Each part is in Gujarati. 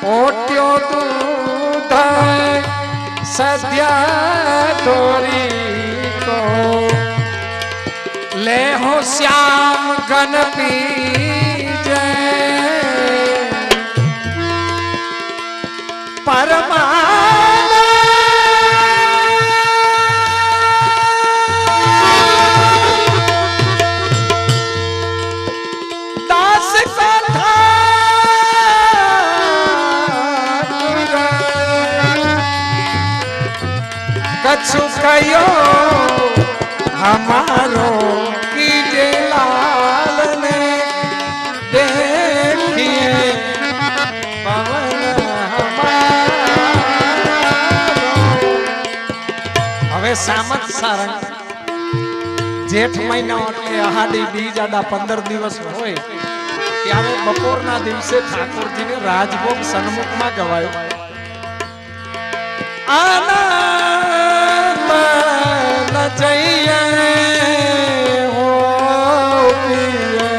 ओट्यो दूध सद्या तोरी को ले हो श्याम गन पीजे परमा कछु कयो हमारो कीजे लाल ने देखिए पवन हमारो। હવે સામત સારંગ જેઠ મહિનો એટલે અહાડી બીજ આડા 15 દિવસ હોય ત્યારે બપોરના દિવસે ઠાકોરજીને રાજભોગ સન્મુખમાં ગવાયો આના जइए हो पिए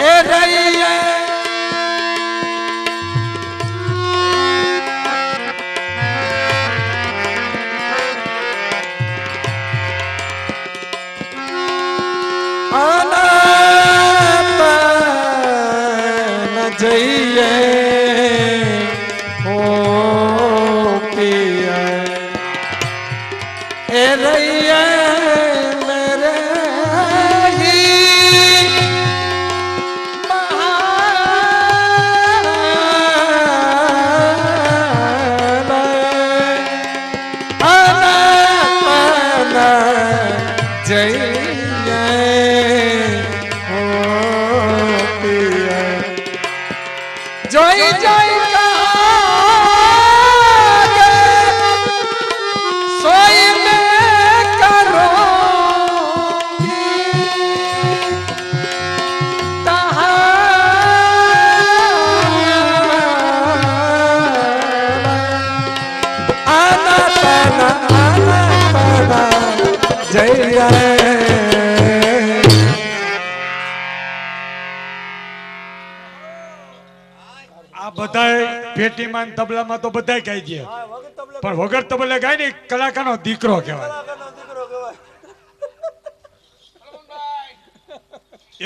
ए रइए आना न जइए हो पिए रैया मेरे ही जय जय जय પેટીમાં તબલામાં તો બધાય ગાઈ દે પણ વગર તબલે ગાય ને કલાકારનો દીકરો કહેવાય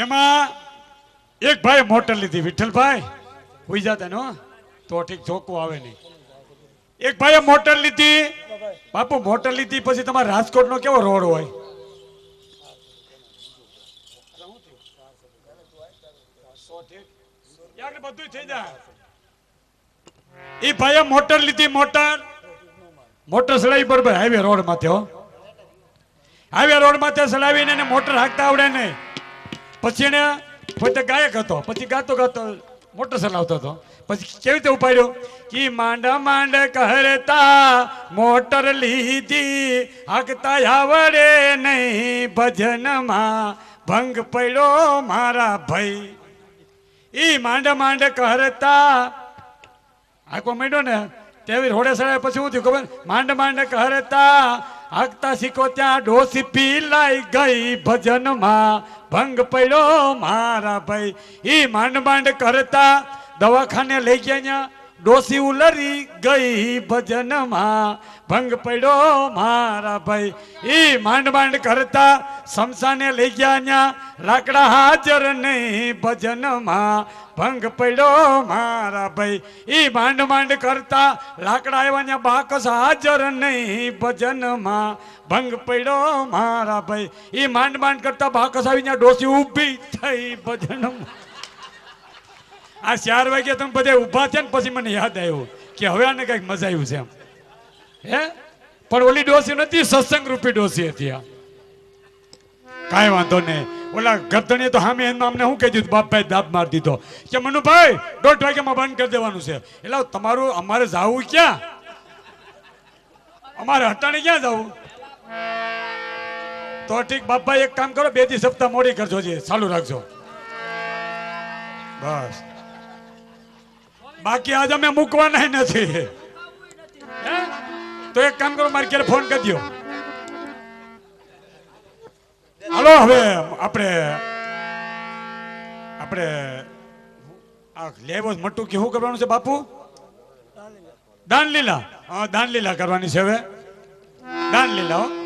એમાં એક ભાઈ મોટર લીધી વિઠ્ઠલભાઈ હોઈ જાતા નો તો ઠીક ચોખ્ખું આવે નહીં એક ભાઈએ મોટર લીધી બાપુ મોટર લીધી પછી તમારા રાજકોટનો કેવો રોડ હોય બધું થઈ જાય એ ભાઈએ મોટર લીધી મોટર ચડાવી બરોબર હાઈવે રોડ માથે હાઈવે રોડ માથે ચડાવીને એને મોટર હાંકતા આવડે નહીં પછી એને પોતે ગાયક હતો પછી ગાતો ગાતો મોટર ચલાવતો હતો પછી કેવી રીતે ઉપાડ્યો કે માંડ માંડ કહેતા મોટર લીધી હાંકતા આવડે નહીં ભજનમાં ભંગ પડ્યો મારા ભાઈ ઈ માંડ માંડ કહેતા આખો મેડો ને તેવી રોડે સડાય પછી શું થયું ખબર માંડ માંડ કહેતા હાંકતા શીખો ત્યાં ડોસી પીલાઈ ગઈ ભજનમાં ભંગ પડ્યો મારા ભાઈ ઈ માંડ માંડ કરતા દવાખાને લઈ ગયા ડોસી ઉલરી ગઈ ભજનમાં ભંગ પડ્યો મારા ભાઈ ઈ માંડ માંડ કરતા શમશાને લઈ ગયા લાકડા હાજર નહીં ભજનમાં ભંગ પડ્યો મારા ભાઈ ઈ માંડ માંડ કરતા લાકડા આવ્યા બાકસ હાજર નહીં ભજનમાં ભંગ પડ્યો મારા ભાઈ ઈ માંડ માંડ કરતા બાકસ આવી ડોસી ઊભી થઈ ભજનમાં આ 4 વાગે તમે બધા ઊભા થયા ને પછી મને યાદ આવ્યું કે હવે આને કઈક મજા આવ્યું છે એમ હે પણ ઓલી ડોસી નથી સત્સંગ રૂપી ડોસી હતી આ કાંઈ વાંધો નહીં ઓલા ગરદણીએ તો સામે એમાં અમને શું કહી દીધું બાપભાઈ દાબ મારી દીધો કે મનુભાઈ 1:30 વાગ્યામાં બંધ કરી દેવાનું છે એટલે તમારું અમારે જવું ક્યાં અમારે હટાણી ક્યાં જવું તો ઠીક બાપભાઈ એક કામ કરો 2 દી સપ્તાહ મોડી કરજો છે ચાલુ રાખજો બસ બાકી આજ અમે મૂકવાના નથી તો એક કામ કરો મારી ઘરે ફોન કરી દો હાલો હવે આપણે આ લેવો મટું કે શું કરવાનું છે બાપુ? દાન લીલા. હા દાન લીલા કરવાની છે હવે. દાન લીલા હો.